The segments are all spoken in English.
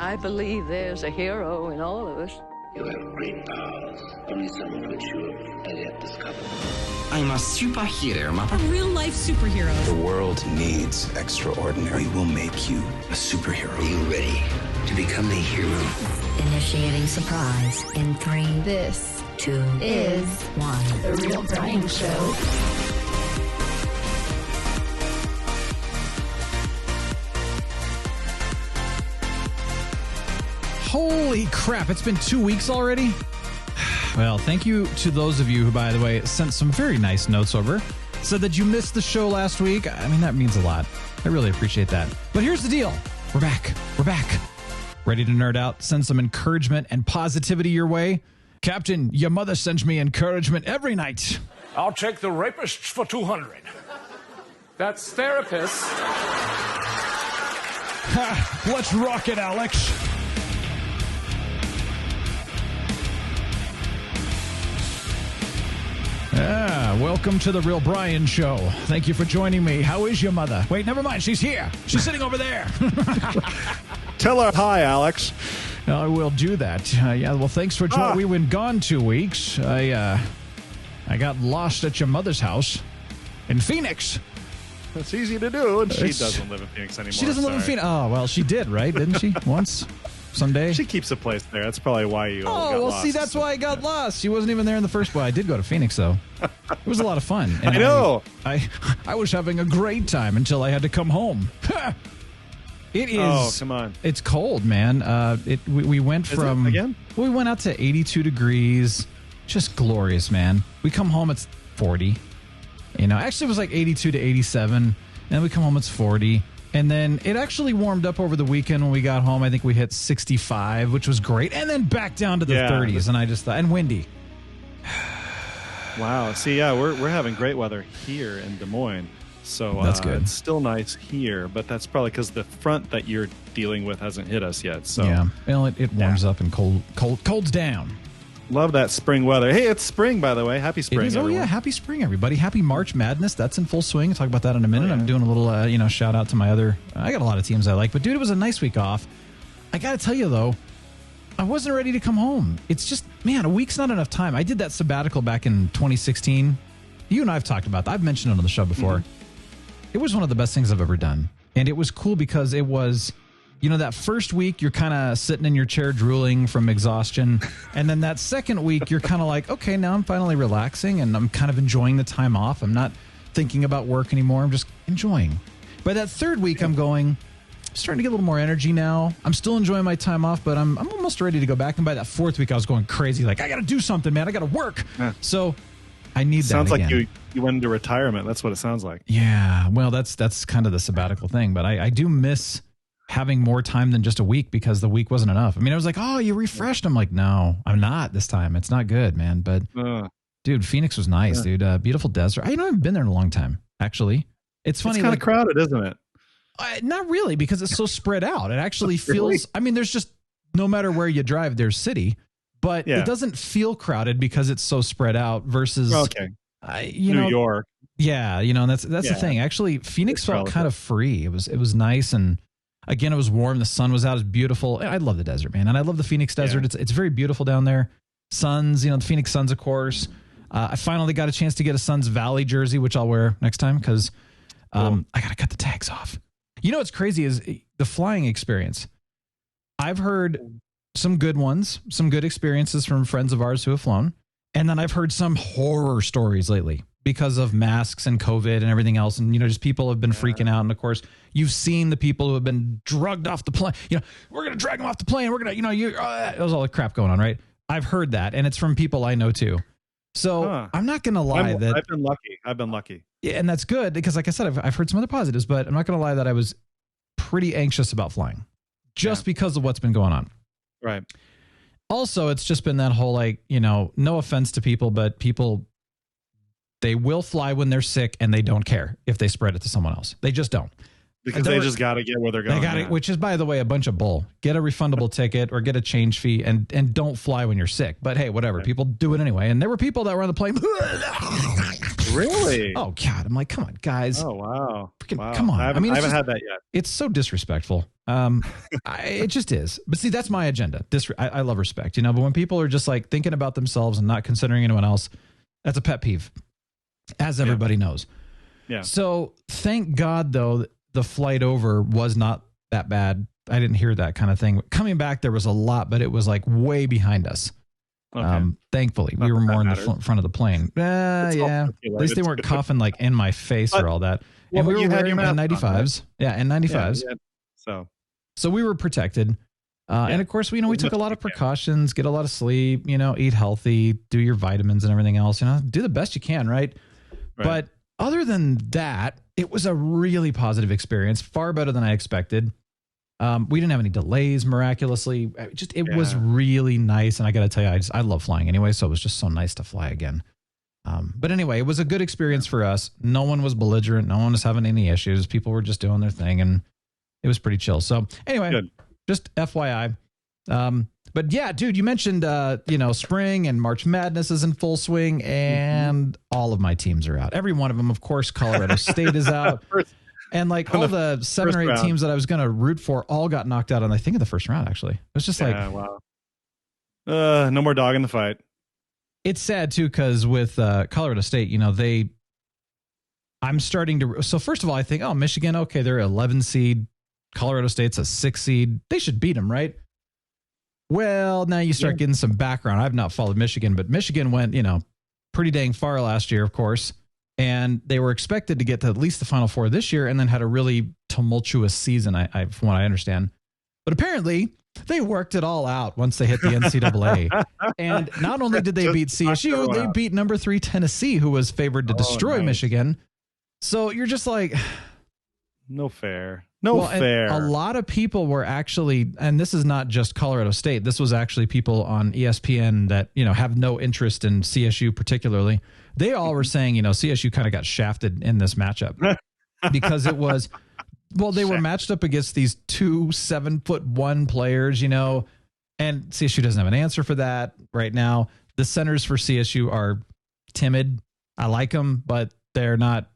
I believe there's a hero in all of us. You have great powers, only some of which you have as yet discovered. I'm a superhero, Mama. A real-life superhero. The world needs extraordinary. We will make you a superhero. Are you ready to become a hero? Initiating surprise in 3. This, 2, is 1. The Real Brian Show. Holy crap, it's been 2 weeks already? Well, thank you to those of you who, by the way, sent some very nice notes over. Said that you missed the show last week. I mean, that means a lot. I really appreciate that. But here's the deal. We're back. We're back. Ready to nerd out, send some encouragement and positivity your way? Captain, your mother sends me encouragement every night. I'll take the rapists for 200. That's therapist. Ha, let's rock it, Alex. Welcome to the Real Brian Show. Thank you for joining me. How is your mother? Wait, never mind. She's here. She's sitting over there. Tell her hi, Alex. I will do that. Yeah, well, thanks for joining. We've been gone 2 weeks. I got lost at your mother's house in Phoenix. That's easy to do, and she doesn't live in Phoenix anymore. She doesn't live in Phoenix. Oh, well, she did, right? Didn't she? Once? Someday? She keeps a place there. That's probably why you got lost. See, that's why I got lost. She wasn't even there in the first place. I did go to Phoenix, though. It was a lot of fun. And I know. I was having a great time until I had to come home. It is. Oh, come on. It's cold, man. We went from... again? We went out to 82 degrees. Just glorious, man. We come home, it's 40. You know, actually it was like 82 to 87. And then we come home, it's 40. And then it actually warmed up over the weekend when we got home. I think we hit 65, which was great. And then back down to the 30s. And I just thought, and windy. Wow. See, yeah, we're having great weather here in Des Moines. So that's good. It's still nice here, but that's probably because the front that you're dealing with hasn't hit us yet. So yeah, well, it warms up and cold's down. Love that spring weather. Hey, it's spring, by the way. Happy spring, everyone. Oh, yeah. Happy spring, everybody. Happy March Madness. That's in full swing. I'll talk about that in a minute. I'm doing a little, shout out to my other... I got a lot of teams I like. But, dude, it was a nice week off. I got to tell you, though, I wasn't ready to come home. It's just, man, a week's not enough time. I did that sabbatical back in 2016. You and I have talked about that. I've mentioned it on the show before. Mm-hmm. It was one of the best things I've ever done. And it was cool because it was... You know, that first week, you're kind of sitting in your chair drooling from exhaustion. And then that second week, you're kind of like, okay, now I'm finally relaxing and I'm kind of enjoying the time off. I'm not thinking about work anymore. I'm just enjoying. By that third week, I'm starting to get a little more energy now. I'm still enjoying my time off, but I'm almost ready to go back. And by that fourth week, I was going crazy. Like, I got to do something, man. I got to work. Yeah. So I need that sounds again. Like you went into retirement. That's what it sounds like. Yeah. Well, that's kind of the sabbatical thing. But I do miss... having more time than just a week because the week wasn't enough. I mean, I was like, oh, you refreshed. I'm like, no, I'm not this time. It's not good, man. But dude, Phoenix was nice, dude. Beautiful desert. I haven't been there in a long time, actually. It's funny. It's kind of crowded, isn't it? Not really, because it's so spread out. It actually feels, I mean, there's just, no matter where you drive, there's city, but it doesn't feel crowded because it's so spread out versus, New York. Yeah. And that's the thing. Actually, Phoenix felt kind of free. It was nice. And again, it was warm. The sun was out. It was beautiful. I love the desert, man. And I love the Phoenix desert. Yeah. It's very beautiful down there. Suns, the Phoenix Suns, of course. I finally got a chance to get a Suns Valley jersey, which I'll wear next time because I got to cut the tags off. You know what's crazy is the flying experience. I've heard some good ones, some good experiences from friends of ours who have flown. And then I've heard some horror stories lately because of masks and COVID and everything else. And, just people have been freaking out. And of course, you've seen the people who have been drugged off the plane. We're going to drag them off the plane. We're going to, there's all the crap going on, right? I've heard that. And it's from people I know too. So I'm not going to lie that I've been lucky. Yeah. And that's good because like I said, I've heard some other positives, but I'm not going to lie that I was pretty anxious about flying just because of what's been going on. Right. Also, it's just been that whole, no offense to people, but people, they will fly when they're sick and they don't care if they spread it to someone else. They just don't. Because they just got to get where they're going. They got it, which is, by the way, a bunch of bull. Get a refundable ticket or get a change fee and don't fly when you're sick. But hey, whatever. People do it anyway. And there were people that were on the plane Really? Oh God, I'm like, come on, guys. Oh wow. Wow. Come on. I haven't had that yet. It's so disrespectful. It just is. But see, that's my agenda. I love respect, you know. But when people are just like thinking about themselves and not considering anyone else, that's a pet peeve, as everybody knows. Yeah. So thank God, though, the flight over was not that bad. I didn't hear that kind of thing. Coming back, there was a lot, but it was like way behind us. Okay. Thankfully, we were more in the front of the plane. Yeah. At least they weren't coughing like in my face or all that. And we were wearing N95s. Yeah, N95s. Yeah, so we were protected. And of course, we took a lot of precautions, get a lot of sleep, eat healthy, do your vitamins and everything else, do the best you can, right? But other than that, it was a really positive experience, far better than I expected. We didn't have any delays miraculously. It was really nice. And I got to tell you, I love flying anyway. So it was just so nice to fly again. But anyway, it was a good experience for us. No one was belligerent. No one was having any issues. People were just doing their thing and it was pretty chill. So anyway, just FYI. But yeah, dude, you mentioned, spring and March Madness is in full swing and all of my teams are out. Every one of them, of course, Colorado State is out. And like all the 7 or 8 teams that I was going to root for all got knocked out on, I think, in the first round, actually. It was just wow. No more dog in the fight. It's sad, too, because with Colorado State, I'm starting to. So, first of all, I think, Michigan, okay, they're 11 seed. Colorado State's a 6 seed. They should beat them, right? Well, now you start getting some background. I've not followed Michigan, but Michigan went, pretty dang far last year, of course. And they were expected to get to at least the Final Four this year and then had a really tumultuous season, from what I understand. But apparently, they worked it all out once they hit the NCAA. And not only did they beat CSU, they beat number 3 Tennessee, who was favored to destroy Michigan. So you're just like... No fair. No fair. A lot of people were actually, and this is not just Colorado State, this was actually people on ESPN that, have no interest in CSU particularly. They all were saying, CSU kind of got shafted in this matchup because it was, they were matched up against these 2 7'1" players, and CSU doesn't have an answer for that right now. The centers for CSU are timid. I like them, but they're not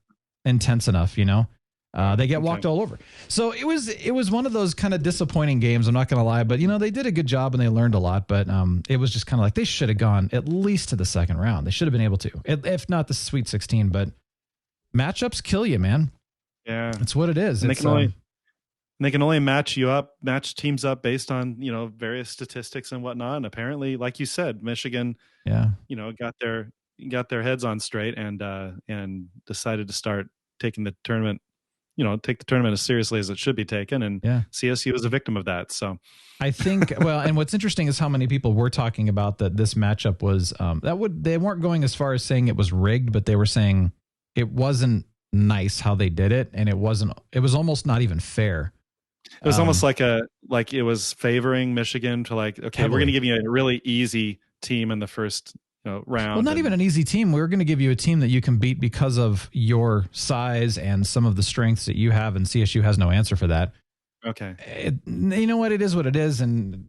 intense enough, They get walked all over. So it was one of those kind of disappointing games. I'm not going to lie, but they did a good job and they learned a lot. But it was just kind of like they should have gone at least to the second round. They should have been able to, if not the Sweet 16. But matchups kill you, man. Yeah, it's what it is. They can only match teams up based on various statistics and whatnot. And apparently, like you said, Michigan, got their heads on straight and decided to start taking the tournament. Take the tournament as seriously as it should be taken. And CSU was a victim of that. So I think, and what's interesting is how many people were talking about that this matchup was, they weren't going as far as saying it was rigged, but they were saying it wasn't nice how they did it. And it was almost not even fair. It was almost like it was favoring Michigan to okay, heavily. We're going to give you a really easy team in the first round. Well, not even an easy team. We're going to give you a team that you can beat because of your size and some of the strengths that you have, and CSU has no answer for that. Okay. You know what? It is what it is, and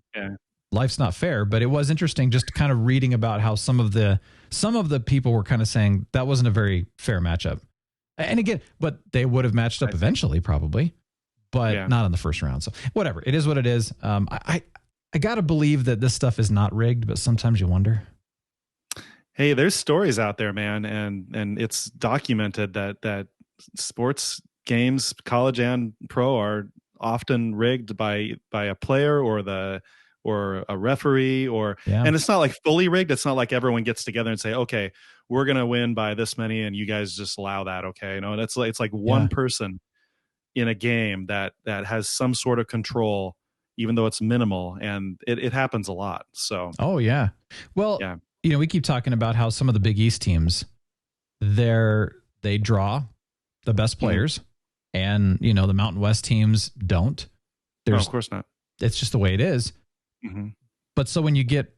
life's not fair, but it was interesting just kind of reading about how some of the people were kind of saying that wasn't a very fair matchup. And again, but they would have matched up eventually probably, but not in the first round. So whatever. It is what it is. I got to believe that this stuff is not rigged, but sometimes you wonder. Hey, there's stories out there, man, and it's documented that sports games, college and pro, are often rigged by a player or a referee and it's not like fully rigged. It's not like everyone gets together and say, okay, we're gonna win by this many, and you guys just allow that. Okay, it's like one person in a game that has some sort of control, even though it's minimal, and it happens a lot. So we keep talking about how some of the Big East teams, they draw the best players, and the Mountain West teams don't. No, of course not. It's just the way it is. Mm-hmm. But so when you get,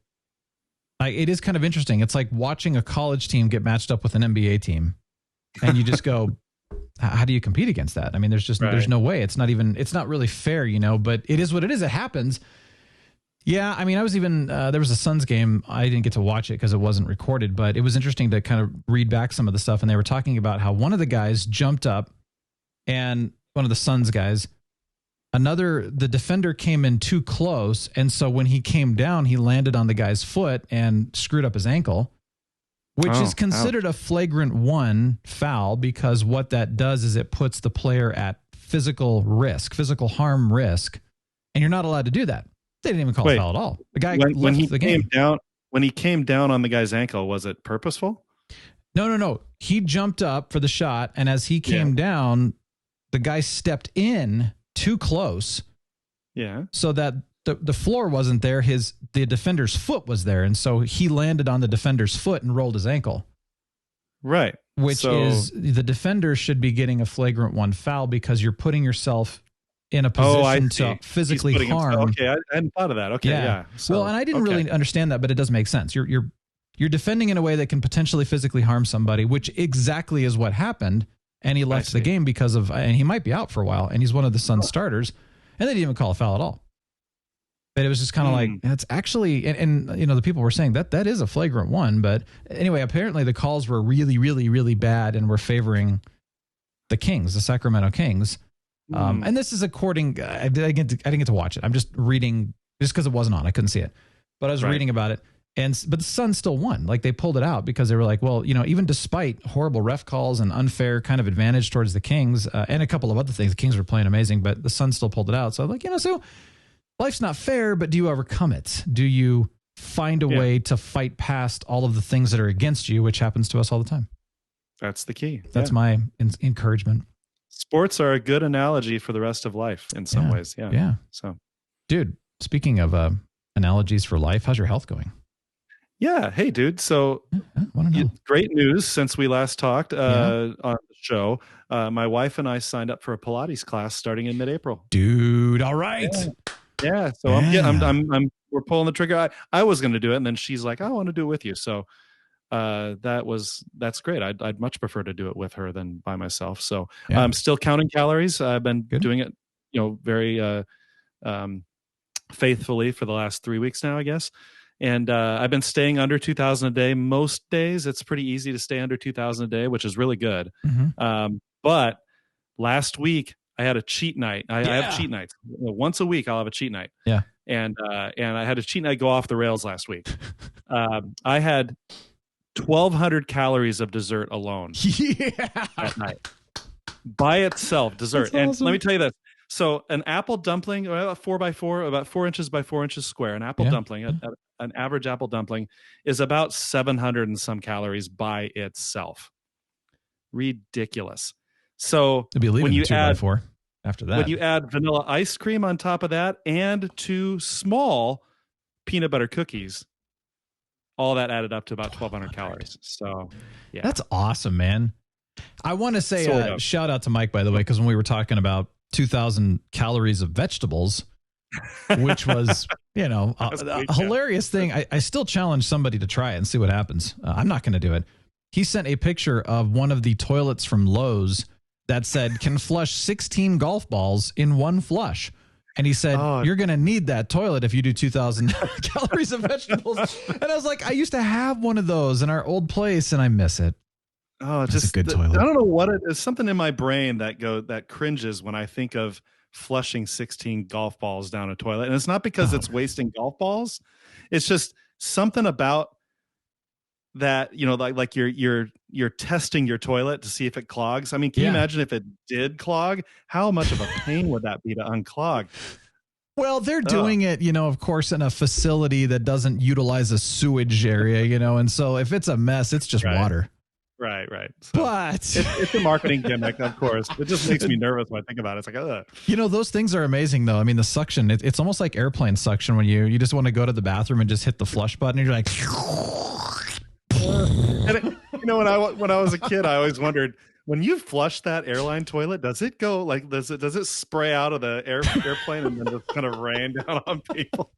it is kind of interesting. It's like watching a college team get matched up with an NBA team, and you just go, how do you compete against that? I mean, there's no way. It's not really fair, but it is what it is. It happens. Yeah, I mean, I was even there was a Suns game. I didn't get to watch it because it wasn't recorded, but it was interesting to kind of read back some of the stuff. And they were talking about how one of the guys jumped up, and one of the Suns guys, the defender came in too close, and so when he came down, he landed on the guy's foot and screwed up his ankle, which is considered a flagrant 1 foul, because what that does is it puts the player at physical harm risk, and you're not allowed to do that. They didn't even call a foul at all. The guy when he the game. When he came down on the guy's ankle, was it purposeful? No. He jumped up for the shot, and as he came down, the guy stepped in too close. Yeah. So that the floor wasn't there. The defender's foot was there, and so he landed on the defender's foot and rolled his ankle. Right. Which is the defender should be getting a flagrant 1 foul, because you're putting yourself in a position to physically harm. Okay, I hadn't thought of that. Okay, yeah. So, and I didn't really understand that, but it does make sense. You're defending in a way that can potentially physically harm somebody, which exactly is what happened. And he left the game because of, and he might be out for a while, and he's one of the Suns starters, and they didn't even call a foul at all. But it was just kind of like, it's actually, and you know, the people were saying that is a flagrant 1. But anyway, apparently the calls were really, really, really bad and were favoring the Kings, the Sacramento Kings. And this is according, I didn't get to watch it. I'm just reading, just because it wasn't on, I couldn't see it, but I was reading about it. But the Suns still won. Like, they pulled it out because they were like, well, you know, even despite horrible ref calls and unfair kind of advantage towards the Kings, and a couple of other things, the Kings were playing amazing, but the Suns still pulled it out. So I'm like, you know, so life's not fair, but do you overcome it? Do you find a way to fight past all of the things that are against you, which happens to us all the time? That's the key. That's my encouragement. Sports are a good analogy for the rest of life in some ways. Yeah. Yeah. So, dude, speaking of analogies for life, how's your health going? Yeah. Hey, dude. So great news since we last talked on the show. My wife and I signed up for a Pilates class starting in mid-April. Dude, all right. Yeah. So we're pulling the trigger. I was going to do it, and then she's like, I want to do it with you. So that's great. I'd much prefer to do it with her than by myself. So I'm still counting calories. I've been doing it, you know, very faithfully for the last 3 weeks now, I guess. And I've been staying under 2,000 a day. Most days it's pretty easy to stay under 2,000 a day, which is really good. But last week I had a cheat night. I have cheat nights. Once a week I'll have a cheat night. Yeah. And I had a cheat night go off the rails last week. I had 1,200 calories of dessert alone at night. By itself, dessert. And let me tell you this. So an apple dumpling, about 4x4, about 4 inches by 4 inches square, an apple dumpling, an average apple dumpling is about 700 and some calories by itself. Ridiculous. So when you add 2x4 after that, when you add vanilla ice cream on top of that and 2 small peanut butter cookies, all that added up to about 1,200 calories. So, yeah. That's awesome, man. I want to say shout out to Mike, by the way, because when we were talking about 2,000 calories of vegetables, which was, you know, a hilarious thing. I still challenge somebody to try it and see what happens. I'm not going to do it. He sent a picture of one of the toilets from Lowe's that said, can flush 16 golf balls in one flush. And he said, you're going to need that toilet if you do 2,000 calories of vegetables. And I was like, I used to have one of those in our old place and I miss it. Oh, it's just a good toilet. I don't know what it is. Something in my brain that cringes when I think of flushing 16 golf balls down a toilet. And it's not because it's wasting golf balls. It's just something about that, you know, like you're testing your toilet to see if it clogs. I mean, can you imagine if it did clog? How much of a pain would that be to unclog? Well, they're doing it, you know, of course, in a facility that doesn't utilize a sewage area, you know, and so if it's a mess, it's just water. Right. So but it's a marketing gimmick, of course. It just makes me nervous when I think about it. It's like, ugh. You know, those things are amazing, though. I mean, the suction, it's almost like airplane suction when you just want to go to the bathroom and just hit the flush button and you're like... You know, when I was a kid, I always wondered, when you flush that airline toilet, does it go like, does it spray out of the airplane and then just kind of rain down on people?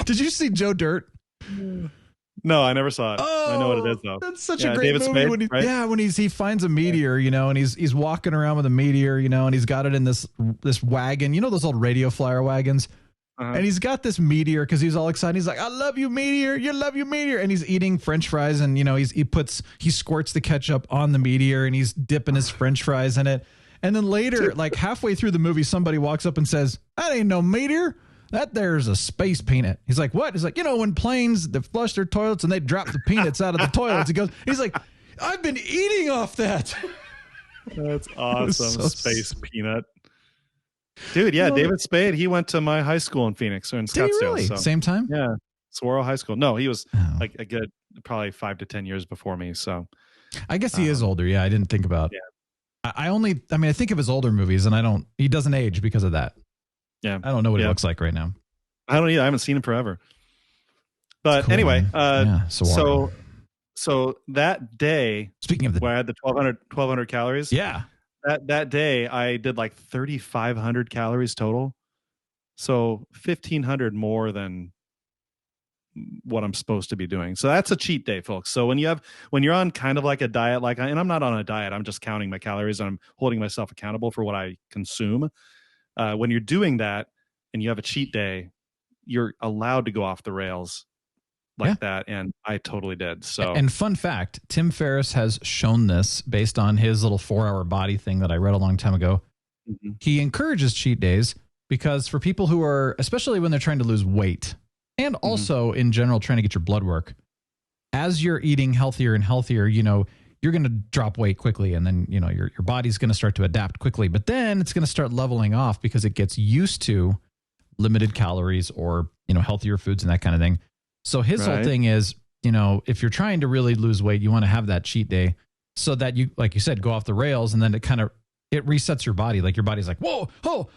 Did you see Joe Dirt? No, I never saw it. I know what it is though. That's such a great movie. When he finds a meteor, you know, and he's walking around with a meteor, you know, and he's got it in this wagon. You know those old radio flyer wagons? And he's got this meteor because he's all excited. He's like, I love you, meteor. You love you, meteor. And he's eating French fries. And, he squirts the ketchup on the meteor and he's dipping his French fries in it. And then later, like halfway through the movie, somebody walks up and says, that ain't no meteor. That there's a space peanut. He's like, what? He's like, when planes, they flush their toilets and they drop the peanuts out of the toilets. He's like, I've been eating off that. That's awesome. Space peanut. Dude, yeah, David Spade, he went to my high school in Phoenix or in Scottsdale. Did he really? So, same time? Yeah. Saguaro High School. No, he was like a good probably 5 to 10 years before me. So I guess he is older. Yeah, I didn't think about. Yeah. I think of his older movies and he doesn't age because of that. Yeah. I don't know what he looks like right now. I don't either. I haven't seen him forever. But cool, anyway, so that day, speaking of where I had the 1200 calories. Yeah. That day I did like 3,500 calories total. So 1,500 more than what I'm supposed to be doing. So that's a cheat day, folks. So when you're on kind of like a diet, and I'm not on a diet, I'm just counting my calories and I'm holding myself accountable for what I consume. When you're doing that and you have a cheat day, you're allowed to go off the rails like that. And I totally did. So, and fun fact, Tim Ferriss has shown this based on his little 4-hour body thing that I read a long time ago. Mm-hmm. He encourages cheat days because for people who are, especially when they're trying to lose weight and also in general, trying to get your blood work, as you're eating healthier and healthier, you're going to drop weight quickly. And then, your body's going to start to adapt quickly, but then it's going to start leveling off because it gets used to limited calories or, healthier foods and that kind of thing. So his whole thing is, if you're trying to really lose weight, you want to have that cheat day so that you, like you said, go off the rails and then it resets your body. Like your body's like, whoa,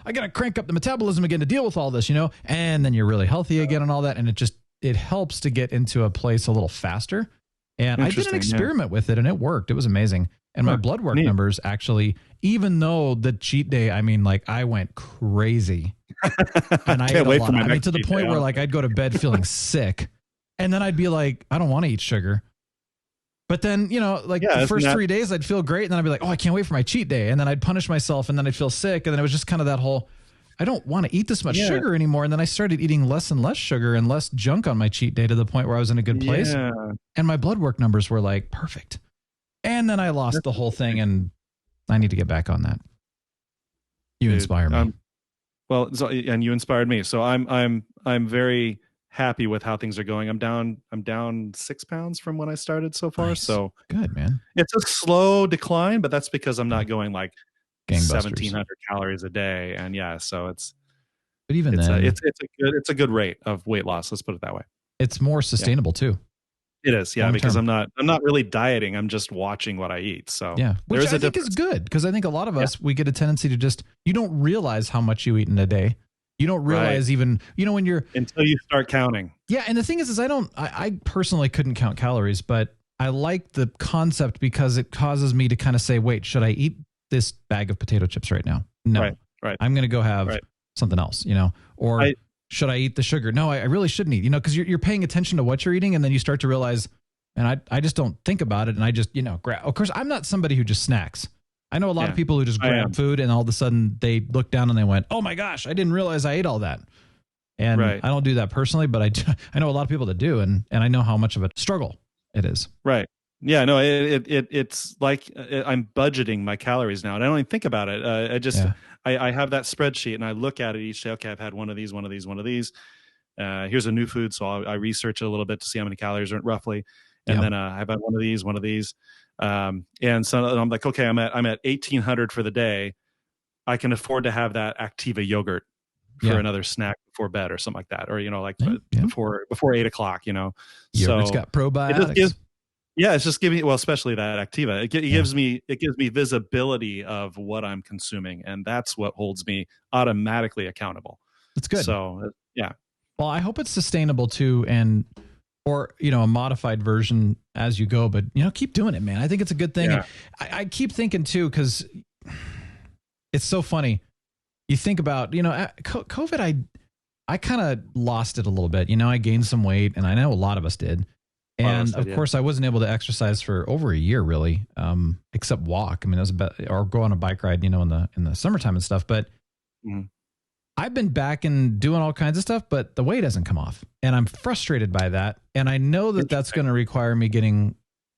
I got to crank up the metabolism again to deal with all this, and then you're really healthy again and all that. And it helps to get into a place a little faster. And I did an experiment with it and it worked. It was amazing. And my blood work numbers actually, even though the cheat day, I went crazy. And I ate a lot. To the point where I'd go to bed feeling sick. And then I'd be like, I don't want to eat sugar. But then, the first 3 days I'd feel great. And then I'd be like, I can't wait for my cheat day. And then I'd punish myself and then I'd feel sick. And then it was just kind of that whole, I don't want to eat this much sugar anymore. And then I started eating less and less sugar and less junk on my cheat day to the point where I was in a good place. Yeah. And my blood work numbers were perfect. And then I lost the whole thing and I need to get back on that. You inspire me. And you inspired me. So I'm very happy with how things are going. I'm down 6 pounds from when I started so far. Nice. So good, man. It's a slow decline, but that's because I'm not going 1,700 calories a day. And so but even then, it's a good rate of weight loss. Let's put it that way. It's more sustainable too. It is, because I'm not really dieting. I'm just watching what I eat. So which I think is good because I think a lot of us we get a tendency to you don't realize how much you eat in a day. You don't realize even when you're until you start counting. Yeah, and the thing is I personally couldn't count calories, but I like the concept because it causes me to kind of say, wait, should I eat this bag of potato chips right now? No, right. I'm going to go have something else, or. Should I eat the sugar? No, I really shouldn't eat, because you're paying attention to what you're eating and then you start to realize, and I just don't think about it. And I just, grab. Of course, I'm not somebody who just snacks. I know a lot of people who just grab food and all of a sudden they look down and they went, oh my gosh, I didn't realize I ate all that. And I don't do that personally, but I know a lot of people that do. And I know how much of a struggle it is. Right. Yeah, no, it's like I'm budgeting my calories now and I don't even think about it. I have that spreadsheet and I look at it each day. Okay, I've had one of these. Here's a new food. So I research it a little bit to see how many calories are roughly. And then I've had one of these. And so I'm like, okay, I'm at 1,800 for the day. I can afford to have that Activa yogurt for another snack before bed or something like that. Or, before 8 o'clock, Yogurt's got probiotics. It's just giving, especially that Activa. It gives me visibility of what I'm consuming, and that's what holds me automatically accountable. That's good. So, yeah. Well, I hope it's sustainable too, or a modified version as you go. But keep doing it, man. I think it's a good thing. Yeah. I keep thinking too, because it's so funny. You think about COVID. I kind of lost it a little bit. I gained some weight, and I know a lot of us did. And of course, I wasn't able to exercise for over a year, really, except walk. I mean, it was or go on a bike ride, in the summertime and stuff. But I've been back and doing all kinds of stuff, but the weight hasn't come off. And I'm frustrated by that. And I know that that's going to require me getting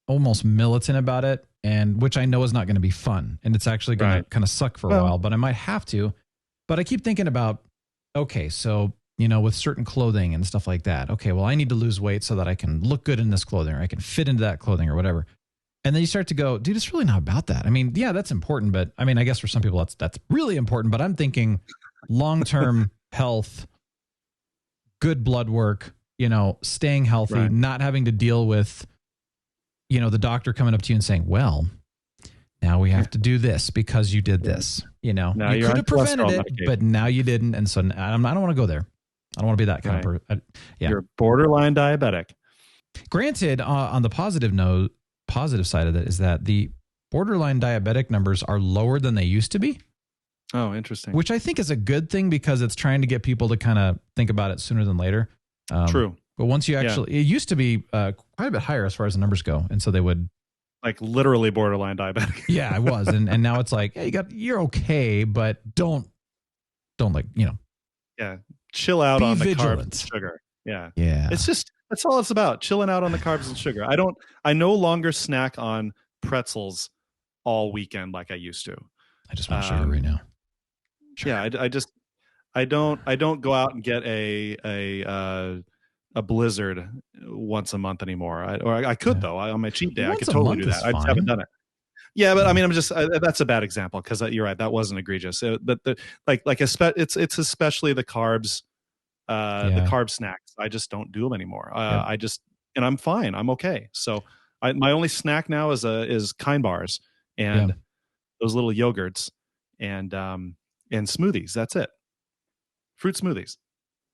almost militant about it, and which I know is not going to be fun. And it's actually going to kind of suck for a while, but I might have to. But I keep thinking about, okay, so, you know, with certain clothing and stuff like that, okay, well, I need to lose weight so that I can look good in this clothing, or I can fit into that clothing or whatever. And then you start to go, dude, it's really not about that. I mean, yeah, that's important. But I mean, I guess for some people that's really important. But I'm thinking long-term health, good blood work, you know, staying healthy, not having to deal with, you know, the doctor coming up to you and saying, well, now we have to do this because you did this. You know, now you could have prevented it, but now you didn't. And so I don't want to go there. I don't want to be that kind of person. You're borderline diabetic. Granted, on the positive side of it is that the borderline diabetic numbers are lower than they used to be. Oh, interesting. Which I think is a good thing because it's trying to get people to kind of think about it sooner than later. True. But once you actually, it used to be quite a bit higher as far as the numbers go. And so they would. Like literally borderline diabetic. Yeah, I was. And now it's like, hey, you're okay, but don't like, you know. Yeah. Chill out on the vigilant. carbs and sugar. Yeah. Yeah. It's just, that's all it's about. Chilling out on the carbs and sugar. I no longer snack on pretzels all weekend like I used to. I just want sugar right now. Sure. Yeah. I don't go out and get a blizzard once a month anymore. I could though. On my cheat day, I could totally do that. I just haven't done it. Yeah, but I mean, that's a bad example because you're right. That wasn't egregious. It's especially the carbs, the carb snacks. I just don't do them anymore. And I'm fine. I'm okay. So my only snack now is Kind bars and those little yogurts and smoothies. That's it. Fruit smoothies.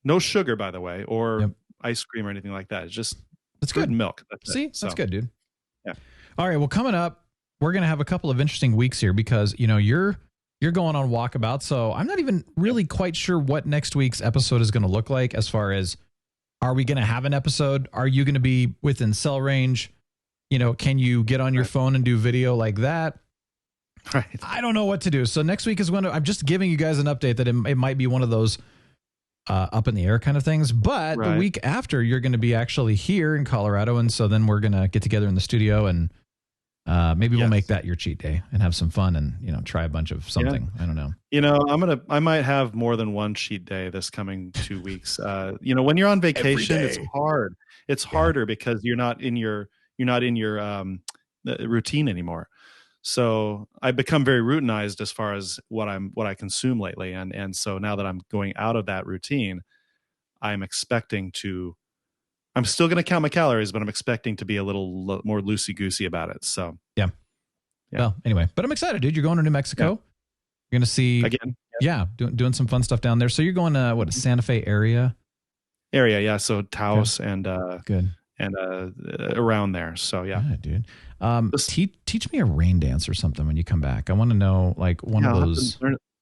No sugar, by the way, or ice cream or anything like that. It's just good milk. That's good, dude. Yeah. All right. Well, coming up, we're going to have a couple of interesting weeks here because, you know, you're going on walkabout. So I'm not even really quite sure what next week's episode is going to look like as far as, are we going to have an episode? Are you going to be within cell range? You know, can you get on your phone and do video like that? Right. I don't know what to do. So next week is I'm just giving you guys an update that it might be one of those up in the air kind of things. But the week after, you're going to be actually here in Colorado. And so then we're going to get together in the studio and maybe we'll make that your cheat day and have some fun and, you know, try a bunch of something. I don't know. You know, I might have more than one cheat day this coming 2 weeks. You know, when you're on vacation, it's hard. It's harder because you're not in your routine anymore. So I've become very routinized as far as what I consume lately. And so now that I'm going out of that routine, I'm still going to count my calories, but I'm expecting to be a little more loosey-goosey about it. So, yeah. Well, anyway, but I'm excited, dude. You're going to New Mexico. Yeah. You're going to see, again, doing some fun stuff down there. So you're going to, a Santa Fe area? Yeah. So Taos and around there. So, yeah. Good, dude. Teach me a rain dance or something when you come back. I want to know, like, one of those.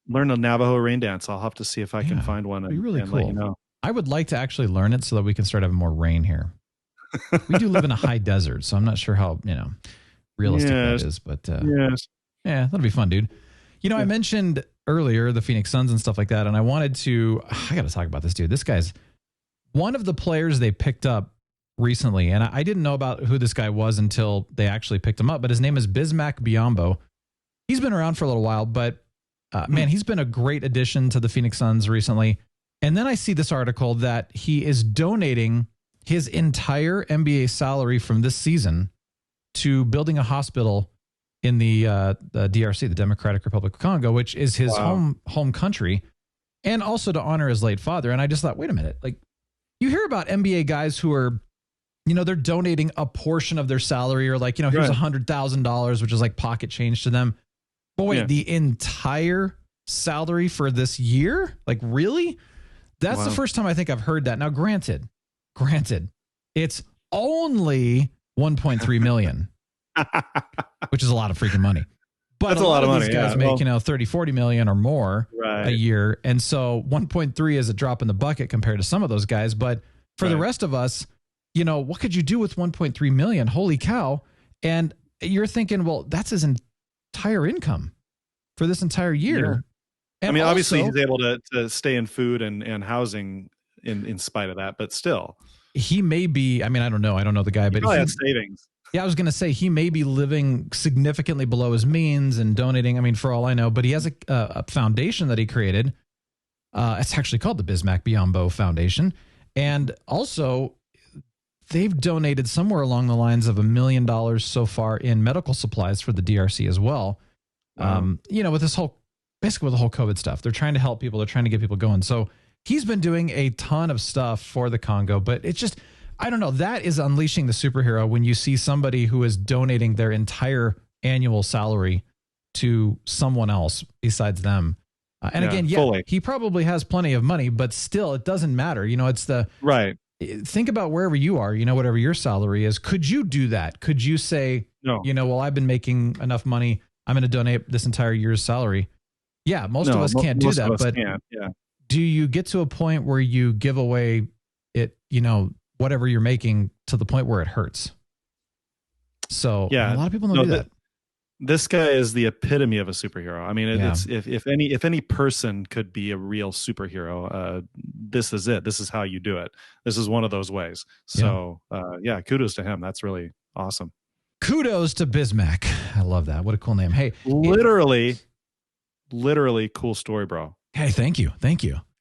Learn a Navajo rain dance. I'll have to see if I can find one and really cool. let you know. I would like to actually learn it so that we can start having more rain here. We do live in a high desert, so I'm not sure how, you know, realistic that is, but yeah, that'll be fun, dude. You know, I mentioned earlier the Phoenix Suns and stuff like that, and I got to talk about this dude. This guy's one of the players they picked up recently, and I didn't know about who this guy was until they actually picked him up, but his name is Bismack Biyombo. He's been around for a little while, but man, he's been a great addition to the Phoenix Suns recently. And then I see this article that he is donating his entire NBA salary from this season to building a hospital in the DRC, the Democratic Republic of Congo, which is his home country, and also to honor his late father. And I just thought, wait a minute, like, you hear about NBA guys who are, you know, they're donating a portion of their salary, or like, you know, here's $100,000, which is like pocket change to them. But wait, the entire salary for this year? Like, really? That's the first time I think I've heard that. Now, granted, it's only 1.3 million, which is a lot of freaking money. But that's a lot of money. These guys make, 30, 40 million or more a year. And so 1.3 is a drop in the bucket compared to some of those guys. But for the rest of us, you know, what could you do with 1.3 million? Holy cow. And you're thinking, well, that's his entire income for this entire year. And I mean, obviously also, he's able to stay in food and housing in spite of that, but still. he may be, I mean, I don't know the guy, but he has savings. Yeah, I was going to say he may be living significantly below his means and donating. I mean, for all I know, but he has a foundation that he created. It's actually called the Bismack Biyombo Foundation. And also, they've donated somewhere along the lines of $1 million so far in medical supplies for the DRC as well. You know, with this basically with the whole COVID stuff, they're trying to help people. They're trying to get people going. So he's been doing a ton of stuff for the Congo, but it's just, I don't know. That is unleashing the superhero when you see somebody who is donating their entire annual salary to someone else besides them. And again, fully. He probably has plenty of money, but still, it doesn't matter. You know, it's the right. Think about wherever you are, you know, whatever your salary is. Could you do that? Could you say, no, you know, well, I've been making enough money, I'm going to donate this entire year's salary? Yeah, most of us can't do that. But do you get to a point where you give away it, you know, whatever you're making to the point where it hurts? So a lot of people don't do that. This guy is the epitome of a superhero. I mean, it's if any person could be a real superhero, this is it. This is how you do it. This is one of those ways. So kudos to him. That's really awesome. Kudos to Bismack. I love that. What a cool name. Hey, literally cool story, bro. Hey, thank you.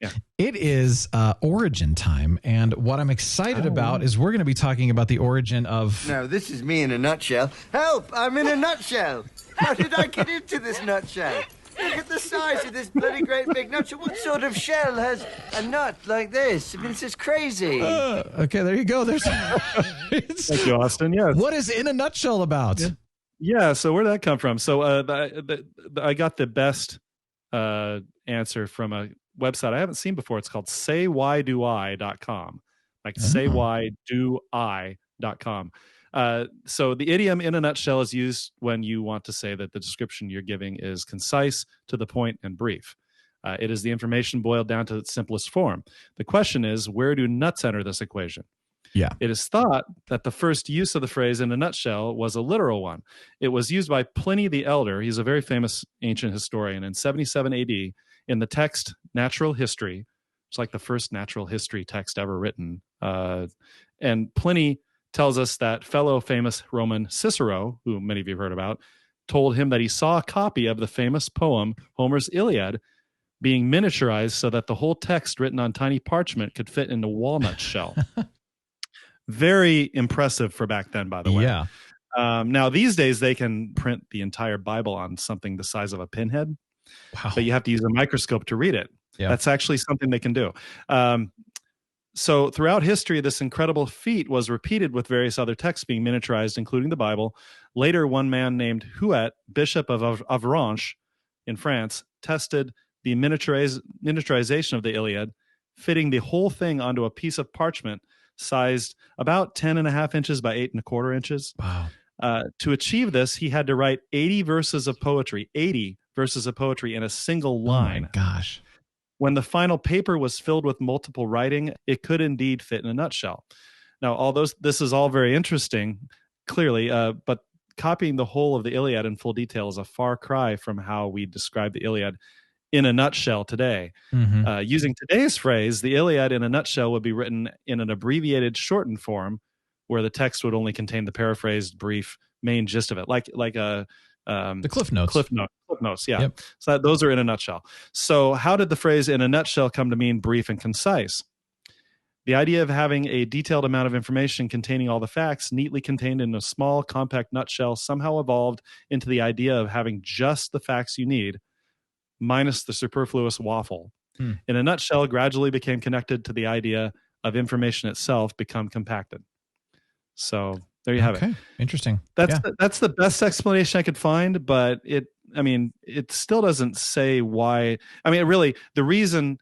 Yeah. It is origin time, and what I'm excited about is we're going to be talking about the origin of... No, this is me in a nutshell. Help! I'm in a nutshell! How did I get into this nutshell? Look at the size of this bloody great big nutshell. What sort of shell has a nut like this? I mean, it's just crazy. Okay, there you go. Thank you, Austin. Yeah. What is In a Nutshell about? Yeah, so where did that come from? So I got the best answer from a website I haven't seen before. It's called saywhydoi.com. Like saywhydoi.com. So the idiom in a nutshell is used when you want to say that the description you're giving is concise, to the point, and brief. It is the information boiled down to its simplest form. The question is, where do nuts enter this equation? Yeah. It is thought that the first use of the phrase in a nutshell was a literal one. It was used by Pliny the Elder. He's a very famous ancient historian in 77 AD in the text Natural History. It's like the first natural history text ever written. And Pliny tells us that fellow famous Roman Cicero, who many of you have heard about, told him that he saw a copy of the famous poem Homer's Iliad being miniaturized so that the whole text written on tiny parchment could fit in a walnut shell. Very impressive for back then, by the way. Yeah. Now, these days, they can print the entire Bible on something the size of a pinhead. Wow. But you have to use a microscope to read it. Yeah. That's actually something they can do. So throughout history, this incredible feat was repeated with various other texts being miniaturized, including the Bible. Later, one man named Huet, Bishop of Avranches in France, tested the miniaturization of the Iliad, fitting the whole thing onto a piece of parchment sized about 10.5 inches by 8.25 inches. Wow. To achieve this, he had to write 80 verses of poetry in a single line. Oh my gosh. When the final paper was filled with multiple writing, it could indeed fit in a nutshell. Now, although this is all very interesting, clearly, but copying the whole of the Iliad in full detail is a far cry from how we describe the Iliad in a nutshell today. Mm-hmm. Using today's phrase, the Iliad in a nutshell would be written in an abbreviated, shortened form, where the text would only contain the paraphrased, brief, main gist of it, like a the Cliff Notes. Cliff Notes, yeah. Yep. So those are in a nutshell. So how did the phrase in a nutshell come to mean brief and concise? The idea of having a detailed amount of information containing all the facts neatly contained in a small, compact nutshell somehow evolved into the idea of having just the facts you need, minus the superfluous waffle. In a nutshell gradually became connected to the idea of information itself become compacted. So there you have it. Interesting. That's the best explanation I could find, but it still doesn't say why. I mean, really, the reason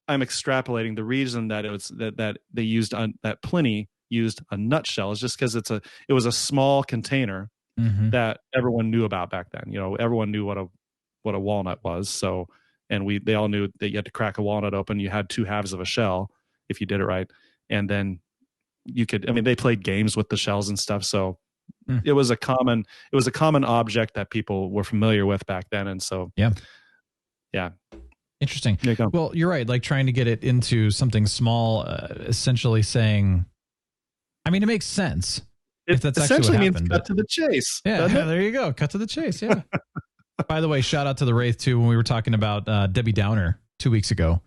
I'm extrapolating, the reason that it was that they used that Pliny used a nutshell is just because it was a small container that everyone knew about back then. You know, everyone knew what a walnut was. So, and they all knew that you had to crack a walnut open. You had two halves of a shell if you did it right, and then you could. I mean, they played games with the shells and stuff. So it was a common object that people were familiar with back then, and so yeah. Interesting. There you go. Well, you're right. Like trying to get it into something small, essentially saying, I mean, it makes sense. If that's essentially actually what means happened, cut to the chase. Yeah, there you go. Cut to the chase. Yeah. By the way, shout out to the Wraith too when we were talking about Debbie Downer 2 weeks ago.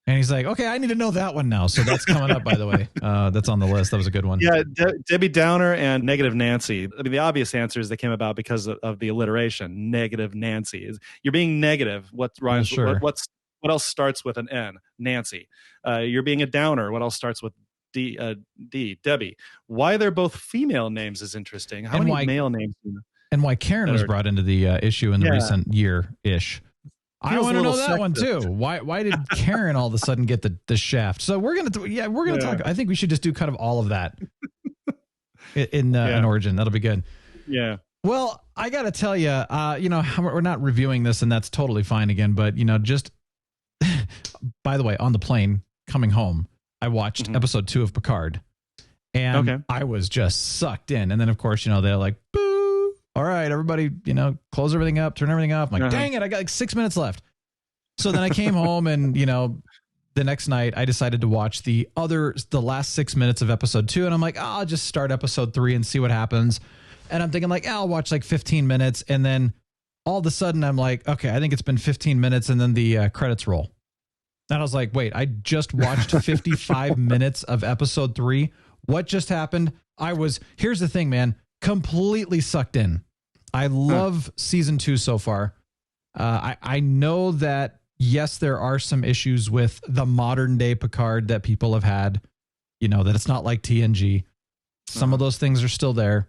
And he's like, okay, I need to know that one now. So that's coming up, by the way. That's on the list. That was a good one. Yeah, Debbie Downer and Negative Nancy. I mean, the obvious answer is they came about because of the alliteration. Negative Nancy. You're being negative. What rhymes? Sure. What else starts with an N? Nancy. You're being a downer. What else starts with D? Debbie. Why they're both female names is interesting. How many male names? And why Karen was brought into the issue in the recent year-ish. I want to know that one too. Why did Karen all of a sudden get the shaft? So we're gonna talk. I think we should just do kind of all of that in Origin. That'll be good. Yeah. Well, I got to tell you, we're not reviewing this, and that's totally fine again. But just by the way, on the plane coming home, I watched episode 2 of Picard, and I was just sucked in. And then, of course, they're like, boo. All right, everybody, close everything up, turn everything off. I'm like, dang it, I got like 6 minutes left. So then I came home and, the next night I decided to watch the last 6 minutes of episode 2. And I'm like, I'll just start episode 3 and see what happens. And I'm thinking like, I'll watch like 15 minutes. And then all of a sudden I'm like, okay, I think it's been 15 minutes. And then the credits roll. And I was like, wait, I just watched 55 minutes of episode 3. What just happened? Here's the thing, man, completely sucked in. I love season 2 so far. I know that, yes, there are some issues with the modern day Picard that people have had, that it's not like TNG. Some of those things are still there.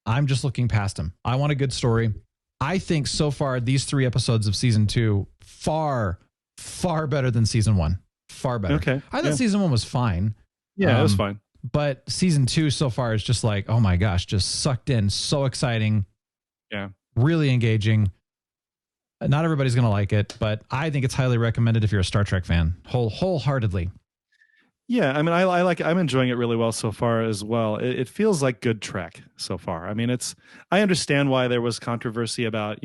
I'm just looking past them. I want a good story. I think so far, these 3 episodes of season 2, far, far better than season 1. Far better. Okay. I thought season 1 was fine. Yeah, it was fine. But season 2 so far is just like, oh my gosh, just sucked in. So exciting. Yeah. Really engaging. Not everybody's going to like it, but I think it's highly recommended if you're a Star Trek fan, wholeheartedly. Yeah, I mean, I like it. I'm enjoying it really well so far as well. It feels like good Trek so far. I mean, I understand why there was controversy about,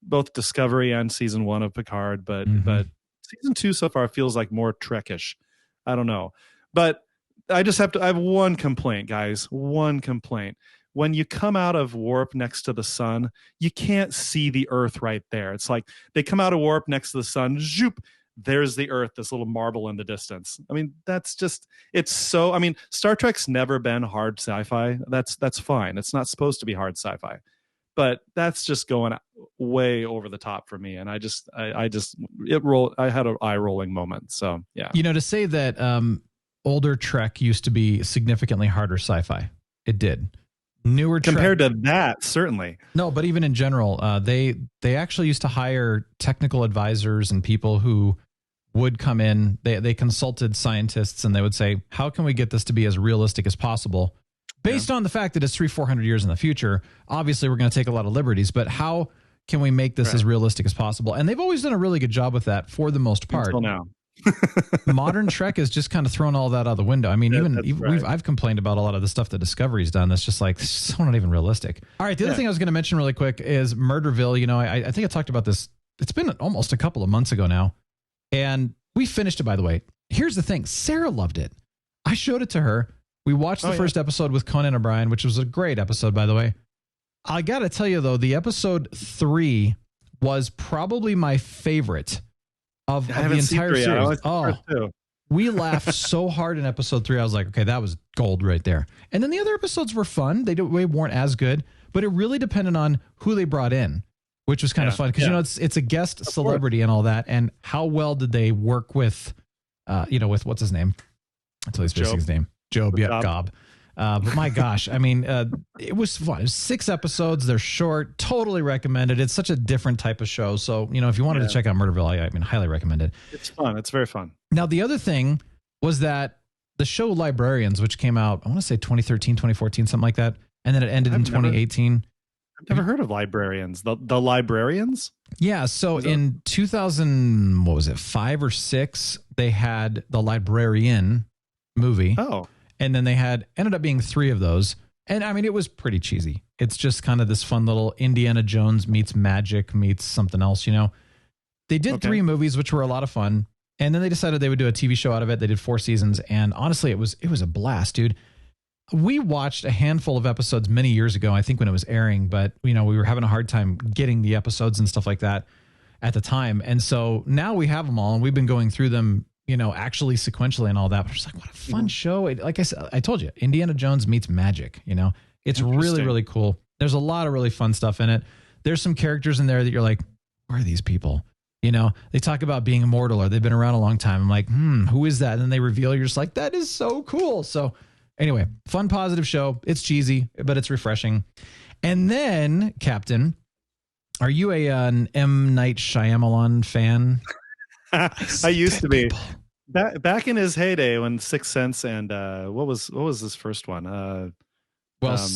both Discovery and season 1 of Picard, but season 2 so far feels like more Trekish. I don't know. But I have one complaint, guys. One complaint. When you come out of warp next to the sun, you can't see the Earth right there. It's like they come out of warp next to the sun, zoop, there's the Earth, this little marble in the distance. I mean, Star Trek's never been hard sci-fi. That's fine. It's not supposed to be hard sci-fi. But that's just going way over the top for me. And I had an eye-rolling moment. So, yeah. To say that older Trek used to be significantly harder sci-fi. It did. Newer compared to that, certainly. No, but even in general, they actually used to hire technical advisors and people who would come in. They consulted scientists and they would say, how can we get this to be as realistic as possible? Based on the fact that it's 300-400 years in the future, obviously we're going to take a lot of liberties, but how can we make this as realistic as possible? And they've always done a really good job with that for the most part. Until now. Modern Trek has just kind of thrown all that out the window. I mean, I've complained about a lot of the stuff that Discovery's done. That's just like so not even realistic. All right, the other thing I was going to mention really quick is Murderville. I think I talked about this. It's been almost a couple of months ago now, and we finished it. By the way, here's the thing: Sarah loved it. I showed it to her. We watched the first episode with Conan O'Brien, which was a great episode, by the way. I got to tell you though, the episode 3 was probably my favorite. Of the entire series. We laughed so hard in episode 3. I was like, okay, that was gold right there. And then the other episodes were fun. They weren't as good, but it really depended on who they brought in, which was kind of fun because it's a guest celebrity and all that. And how well did they work with, with what's his name? Until he's facing his name, Job. Yeah, Gob. But my gosh, I mean, it was fun. It was 6 episodes. They're short. Totally recommended. It's such a different type of show. So, if you wanted to check out Murderville, I mean, highly recommend it. It's fun. It's very fun. Now, the other thing was that the show Librarians, which came out, I want to say 2013, 2014, something like that. And then it ended in 2018. I've never heard of Librarians. The Librarians? Yeah. So in 2005 or 6, they had the Librarian movie. Oh. And then they ended up being 3 of those. And I mean, it was pretty cheesy. It's just kind of this fun little Indiana Jones meets magic meets something else, They did 3 movies, which were a lot of fun. And then they decided they would do a TV show out of it. They did 4 seasons. And honestly, it was a blast, dude. We watched a handful of episodes many years ago, I think when it was airing, but we were having a hard time getting the episodes and stuff like that at the time. And so now we have them all and we've been going through them, actually sequentially and all that. But it's like, what a fun show. Like I said, I told you, Indiana Jones meets magic, it's really, really cool. There's a lot of really fun stuff in it. There's some characters in there that you're like, where are these people? They talk about being immortal or they've been around a long time. I'm like, who is that? And then they reveal, you're just like, that is so cool. So anyway, fun, positive show. It's cheesy, but it's refreshing. And then, Captain, are you an M. Night Shyamalan fan? I used to be. Back in his heyday when Sixth Sense and what was his first one? I thought Signs.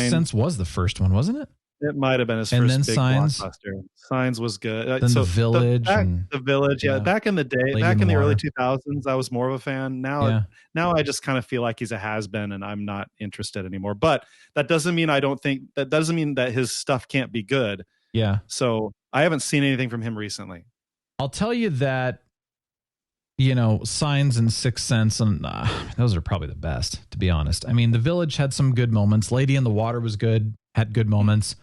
Sixth Sense was the first one, wasn't it? It might have been his and first then big Signs. blockbuster. Signs was good. Then The Village. The Village, yeah. Back in the day, Lady back in the Moore. early 2000s, I was more of a fan. Now I just kind of feel like he's a has-been and I'm not interested anymore. But that doesn't mean that his stuff can't be good. Yeah. So I haven't seen anything from him recently. I'll tell you that, Signs and Sixth Sense, and those are probably the best, to be honest. I mean, The Village had some good moments. Lady in the Water was good, had good moments.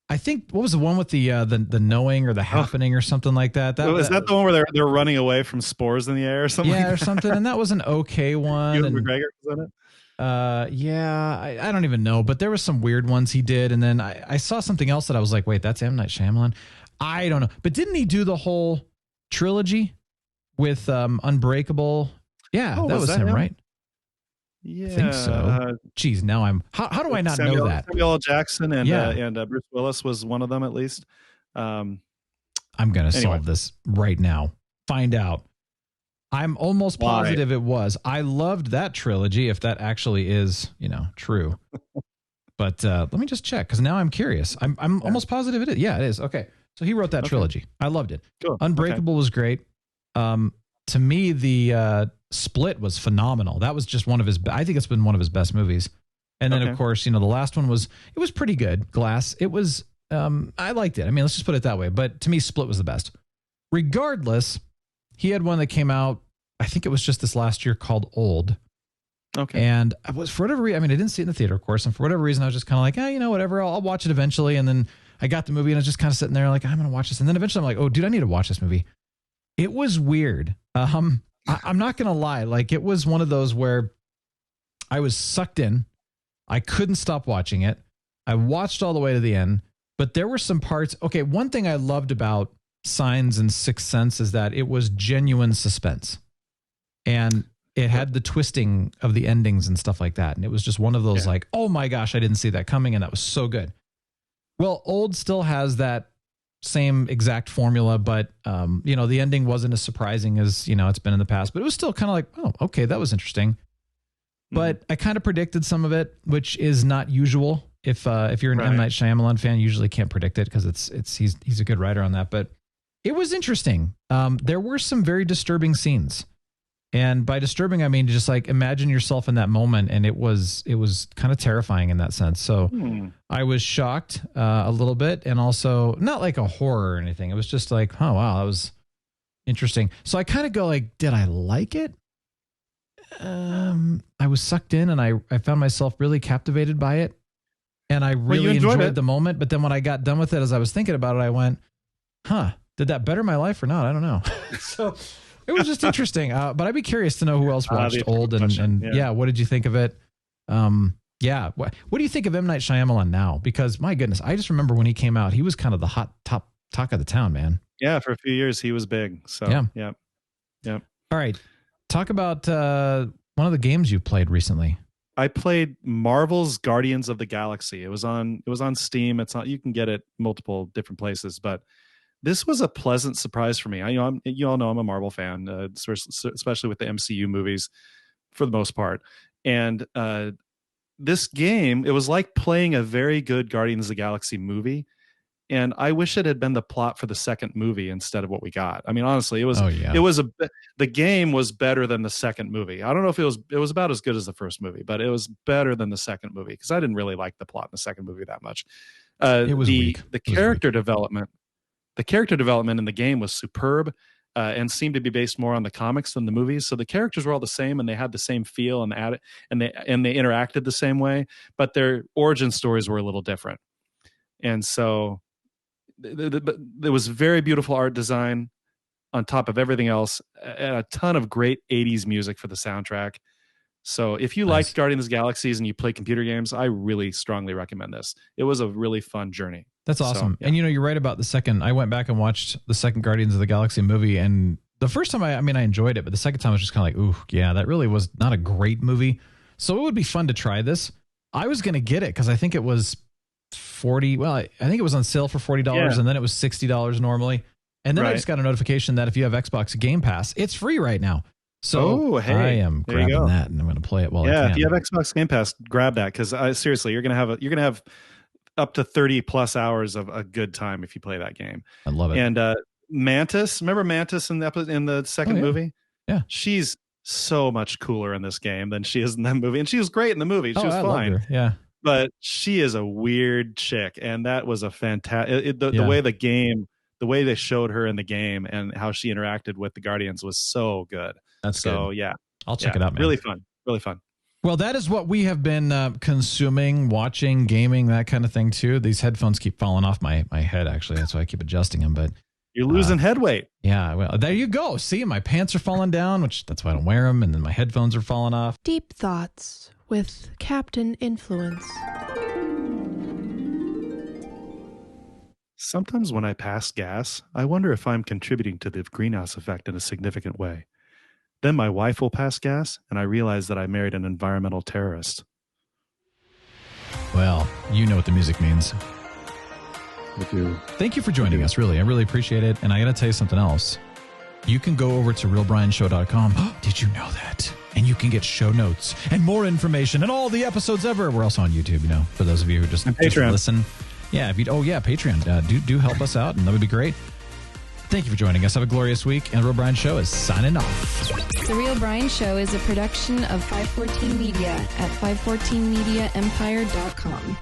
I think, what was the one with the knowing or the happening or something like that? Is that the one where they're running away from spores in the air or something? Yeah, like or something. And that was an okay one. Ewan McGregor was in it? I don't even know, but there was some weird ones he did. And then I saw something else that I was like, wait, that's M. Night Shyamalan? I don't know. But didn't he do the whole trilogy with Unbreakable? Yeah, that was him, right? Yeah, I think so. Geez, now how do I not know that? Samuel L. Jackson and Bruce Willis was one of them at least. I'm going to solve this right now. Find out. I'm almost positive it was. I loved that trilogy, if that actually is, true. But let me just check, because now I'm curious. I'm almost positive it is. Yeah, it is. Okay. So he wrote that trilogy. I loved it. Cool. Unbreakable was great. To me, the Split was phenomenal. That was just one of his, I think it's been one of his best movies. And then, of course, the last one was pretty good. Glass. It was, I liked it. I mean, let's just put it that way. But to me, Split was the best. Regardless, he had one that came out, I think it was just this last year, called Old. Okay. And I was, for whatever reason, I didn't see it in the theater, of course. And for whatever reason, I was just kind of like, whatever, I'll watch it eventually. And then I got the movie and I was just kind of sitting there like, I'm going to watch this. And then eventually I'm like, oh, dude, I need to watch this movie. It was weird. I'm not going to lie. Like, it was one of those where I was sucked in. I couldn't stop watching it. I watched all the way to the end, but there were some parts. Okay. One thing I loved about Signs and Sixth Sense is that it was genuine suspense, and it had the twisting of the endings and stuff like that. And it was just one of those like, oh my gosh, I didn't see that coming. And that was so good. Well, Old still has that same exact formula, but the ending wasn't as surprising as it's been in the past, but it was still kind of like, oh, okay, that was interesting. But I kind of predicted some of it, which is not usual. If you're an M. Night Shyamalan fan, you usually can't predict it because he's a good writer on that. But it was interesting. There were some very disturbing scenes, and by disturbing I mean just like imagine yourself in that moment, and it was kind of terrifying in that sense. So I was shocked a little bit, and also not like a horror or anything. It was just like, oh wow, that was interesting. So I kind of go like, did I like it? I was sucked in, and I found myself really captivated by it, and I really enjoyed the moment. But then when I got done with it, as I was thinking about it, I went, did that better my life or not? I don't know. So it was just interesting. But I'd be curious to know who else watched Old and what did you think of it? What do you think of M. Night Shyamalan now? Because my goodness, I just remember when he came out, he was kind of the hot talk of the town, man. Yeah, for a few years he was big. So yeah. All right. Talk about one of the games you played recently. I played Marvel's Guardians of the Galaxy. It was on Steam. It's not, you can get it multiple different places, but this was a pleasant surprise for me. You all know I'm a Marvel fan, especially with the MCU movies for the most part. And this game, it was like playing a very good Guardians of the Galaxy movie. And I wish it had been the plot for the second movie instead of what we got. I mean, honestly, the game was better than the second movie. I don't know if it was about as good as the first movie, but it was better than the second movie because I didn't really like the plot in the second movie that much. It was weak. The character development. the character development in the game was superb. And seemed to be based more on the comics than the movies. So the characters were all the same, and they had the same feel, and they interacted the same way, but their origin stories were a little different. And so there was very beautiful art design on top of everything else, and a ton of great 80s music for the soundtrack. So if you like Guardians of the Galaxies and you play computer games, I really strongly recommend this. It was a really fun journey. That's awesome. So, yeah. And you're right about the second. I went back and watched the second Guardians of the Galaxy movie, and the first time I enjoyed it, but the second time I was just kind of like, ooh, yeah, that really was not a great movie. So it would be fun to try this. I was going to get it because I think it was $40. Well, I think it was on sale for $40, and then it was $60 normally. And then I just got a notification that if you have Xbox Game Pass, it's free right now. So I am grabbing that, and I'm going to play it while I can. Yeah, if you have Xbox Game Pass, grab that, because seriously, you're going to have up to 30 plus hours of a good time if you play that game. I love it. And Mantis, remember Mantis in the second movie? Yeah. She's so much cooler in this game than she is in that movie. And she was great in the movie. She was fine. Loved her. Yeah. But she is a weird chick. And that was a fantastic, the way the way they showed her in the game and how she interacted with the Guardians was so good. That's so good. Yeah. I'll check it out, man. Really fun. Really fun. Well, that is what we have been consuming, watching, gaming, that kind of thing, too. These headphones keep falling off my head, actually. That's why I keep adjusting them. But you're losing head weight. Yeah, well, there you go. See, my pants are falling down, that's why I don't wear them, and then my headphones are falling off. Deep Thoughts with Captain Influence. Sometimes when I pass gas, I wonder if I'm contributing to the greenhouse effect in a significant way. Then my wife will pass gas, and I realize that I married an environmental terrorist. Well, you know what the music means. I do. Thank you for joining us, really. I really appreciate it. And I got to tell you something else. You can go over to realbrianshow.com. Did you know that? And you can get show notes and more information and all the episodes ever. We're also on YouTube, for those of you who just listen. Yeah, Patreon. Do help us out, and that would be great. Thank you for joining us. Have a glorious week. And The Real Brian Show is signing off. The Real Brian Show is a production of 514 Media at 514mediaempire.com.